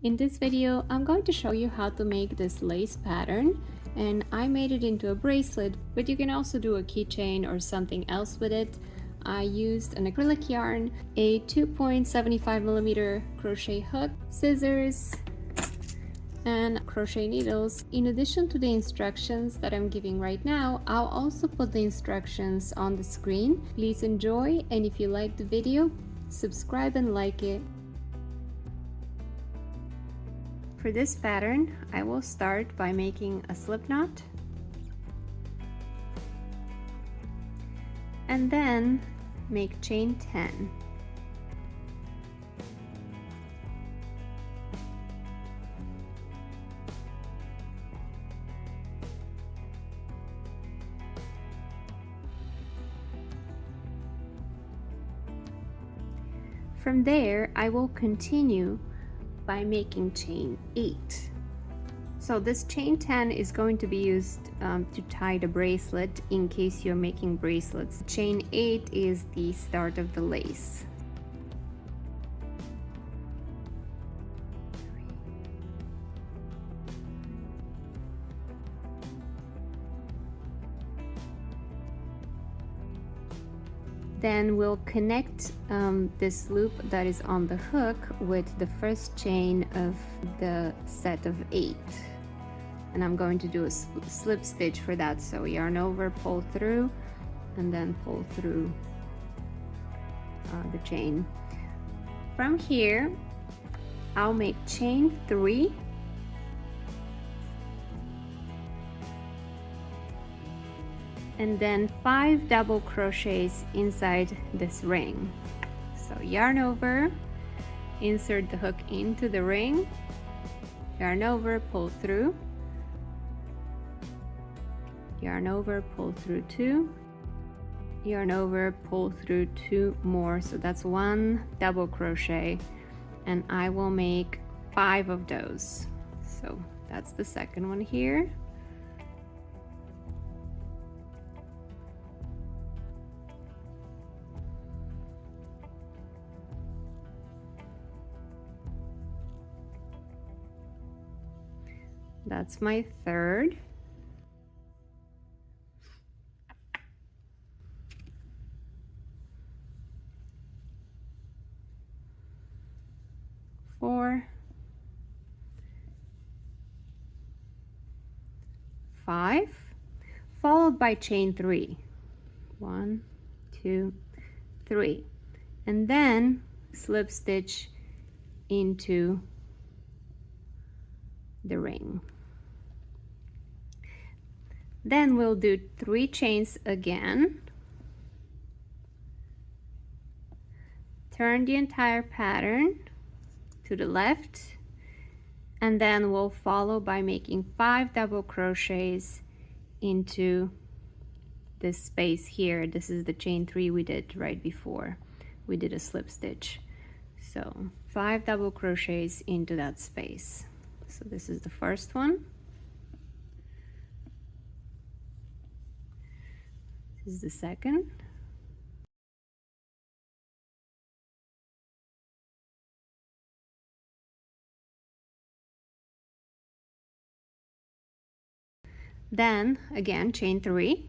In this video, I'm going to show you how to make this lace pattern, and I made it into a bracelet, but you can also do a keychain or something else with it. I used an acrylic yarn, a 2.75mm crochet hook, scissors, and crochet needles. In addition to the instructions that I'm giving right now, I'll also put the instructions on the screen. Please enjoy, and if you like the video, subscribe and like it. For this pattern, I will start by making a slip knot and then make chain 10. From there, I will continue by making chain 8. So this chain 10 is going to be used to tie the bracelet in case you're making bracelets. Chain 8 is the start of the lace. Then we'll connect this loop that is on the hook with the first chain of the set of 8. And I'm going to do a slip stitch for that. So yarn over, pull through, and then pull through the chain. From here, I'll make chain 3. And then 5 double crochets inside this ring. So yarn over, insert the hook into the ring, yarn over, pull through, yarn over, pull through 2, yarn over, pull through 2 more. So that's 1 double crochet, and I will make 5 of those. So that's the second one here. That's my third. Four, 5, followed by chain 3. 1, 2, 3, and then slip stitch into the ring. Then we'll do 3 chains again, turn the entire pattern to the left, and then we'll follow by making 5 double crochets into this space here. This is the chain 3 we did right before we did a slip stitch. So 5 double crochets into that space. So this is the first one. This is the second. Then again, chain 3.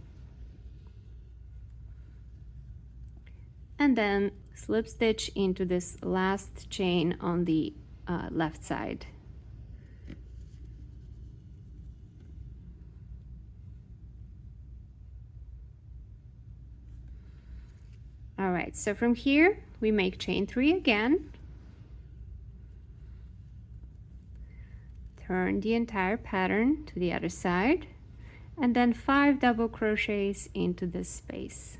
And then slip stitch into this last chain on the left side. All right, so from here we make chain 3 again, turn the entire pattern to the other side, and then 5 double crochets into this space.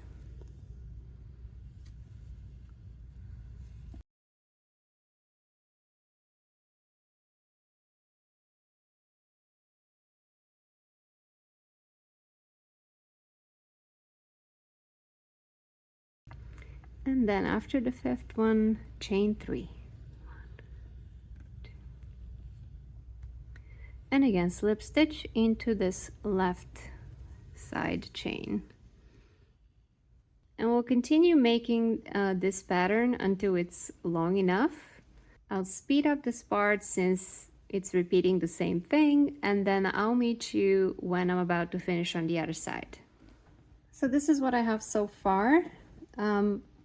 And then after the 5th one, chain 3. 1, 2. And again, slip stitch into this left side chain. And we'll continue making this pattern until it's long enough. I'll speed up this part since it's repeating the same thing, and then I'll meet you when I'm about to finish on the other side. So this is what I have so far.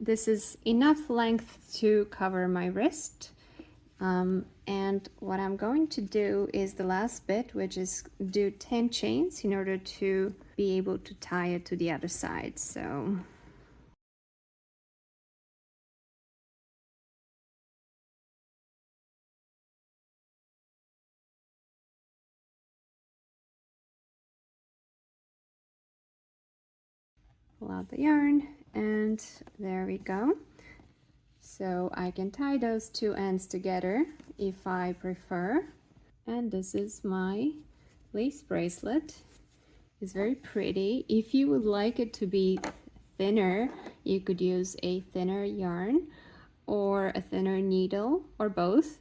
This is enough length to cover my wrist. And what I'm going to do is the last bit, which is do 10 chains in order to be able to tie it to the other side. So pull out the yarn, and there we go. So I can tie those two ends together if I prefer. And this is my lace bracelet. It's very pretty. If you would like it to be thinner, you could use a thinner yarn or a thinner needle, or both.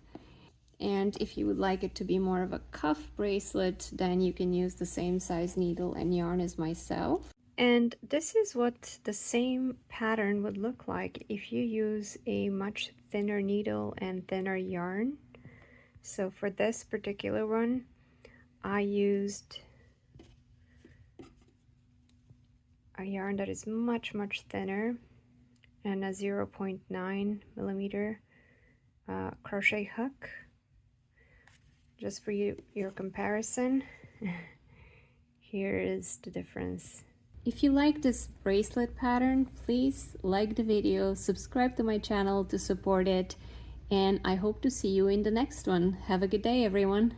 And if you would like it to be more of a cuff bracelet, then you can use the same size needle and yarn as myself. And this is what the same pattern would look like if you use a much thinner needle and thinner yarn. So for this particular one, I used a yarn that is much thinner and a 0.9 millimeter crochet hook. Just for your comparison, here is the difference. If you like this bracelet pattern, please like the video, subscribe to my channel to support it, and I hope to see you in the next one. Have a good day, everyone.